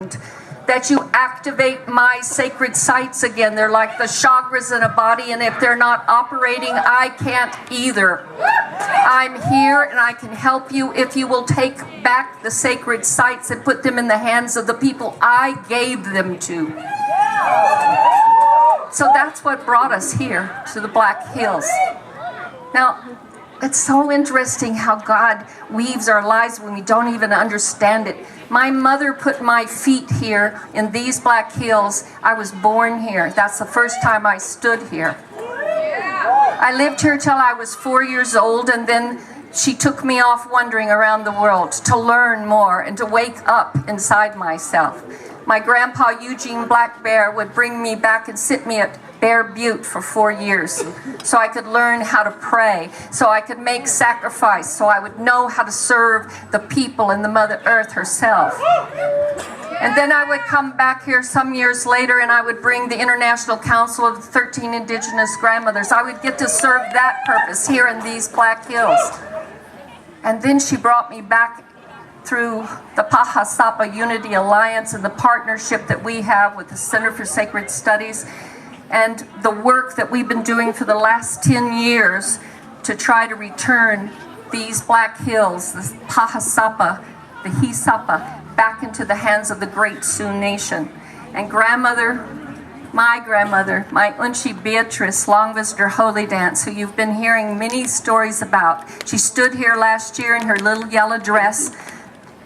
that you activate my sacred sites again. They're like the chakras in a body, and if they're not operating, I can't either. I'm here and I can help you if you will take back the sacred sites and put them in the hands of the people I gave them to. So that's what brought us here to the Black Hills. Now, it's so interesting how God weaves our lives when we don't even understand it. My mother put my feet here in these Black Hills. I was born here. That's the first time I stood here. I lived here till I was 4 years old, and then she took me off wandering around the world to learn more and to wake up inside myself. My grandpa, Eugene Black Bear, would bring me back and sit me at Bear Butte for 4 years so I could learn how to pray, so I could make sacrifice, so I would know how to serve the people and the Mother Earth herself. And then I would come back here some years later and I would bring the International Council of 13 Indigenous Grandmothers. I would get to serve that purpose here in these Black Hills. And then she brought me back through the Pahasapa Unity Alliance and the partnership that we have with the Center for Sacred Studies and the work that we've been doing for the last 10 years to try to return these Black Hills, the Pahasapa, the Hisapa, back into the hands of the Great Sioux Nation. And my grandmother, my Unchi Beatrice Long Visitor Holy Dance, who you've been hearing many stories about. She stood here last year in her little yellow dress,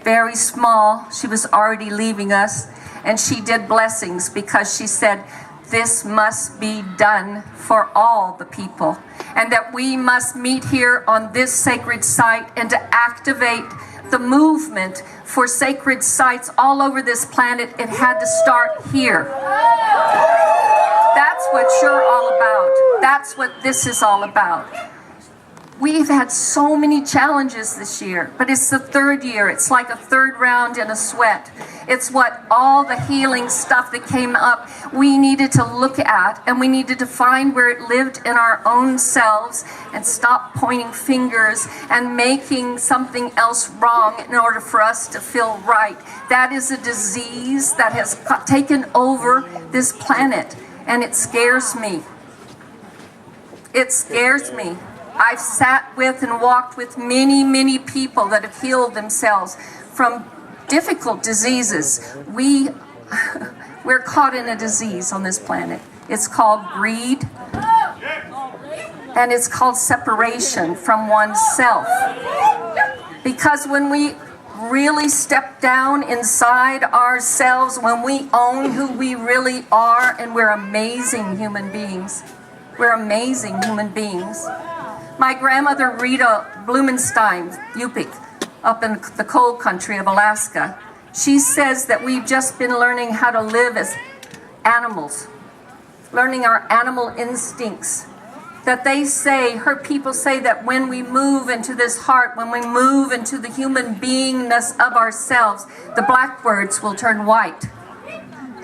very small. She was already leaving us, and she did blessings because she said, this must be done for all the people, and that we must meet here on this sacred site and to activate the movement for sacred sites all over this planet. It had to start here. That's what you're all about. That's what this is all about. We've had so many challenges this year, but it's the third year. It's like a third round in a sweat. It's what all the healing stuff that came up we needed to look at, and we needed to find where it lived in our own selves and stop pointing fingers and making something else wrong in order for us to feel right. That is a disease that has taken over this planet, and it scares me. It scares me. I've sat with and walked with many, many people that have healed themselves from difficult diseases. We're caught in a disease on this planet. It's called greed, and it's called separation from oneself. Because when we really step down inside ourselves, when we own who we really are, and we're amazing human beings. We're amazing human beings. My grandmother, Rita Blumenstein, Yupik, up in the cold country of Alaska, she says that we've just been learning how to live as animals, learning our animal instincts. That her people say that when we move into this heart, when we move into the human beingness of ourselves, the blackbirds will turn white.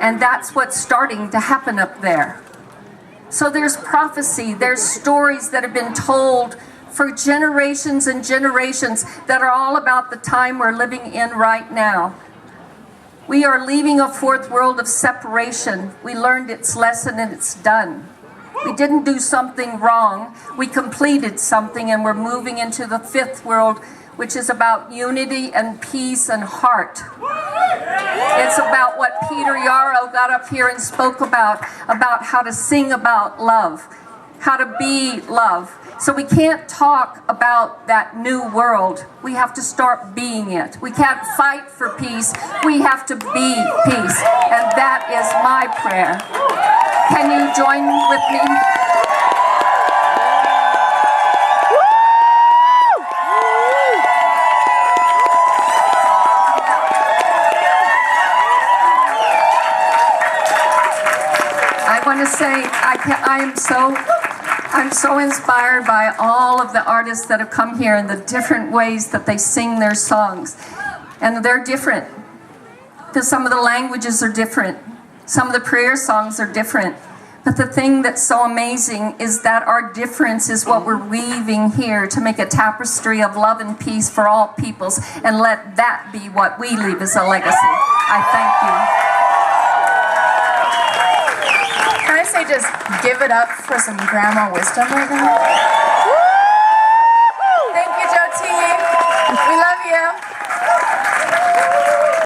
And that's what's starting to happen up there. So there's prophecy, there's stories that have been told for generations and generations that are all about the time we're living in right now. We are leaving a fourth world of separation. We learned its lesson and it's done. We didn't do something wrong. We completed something, and we're moving into the fifth world, which is about unity and peace and heart. It's about what Peter Yarrow got up here and spoke about how to sing about love, how to be love. So we can't talk about that new world. We have to start being it. We can't fight for peace. We have to be peace. And that is my prayer. Can you join with me? I want to say I'm so inspired by all of the artists that have come here and the different ways that they sing their songs. And they're different, because some of the languages are different. Some of the prayer songs are different. But the thing that's so amazing is that our difference is what we're weaving here to make a tapestry of love and peace for all peoples, and let that be what we leave as a legacy. I thank you. Can I say just give it up for some grandma wisdom right now?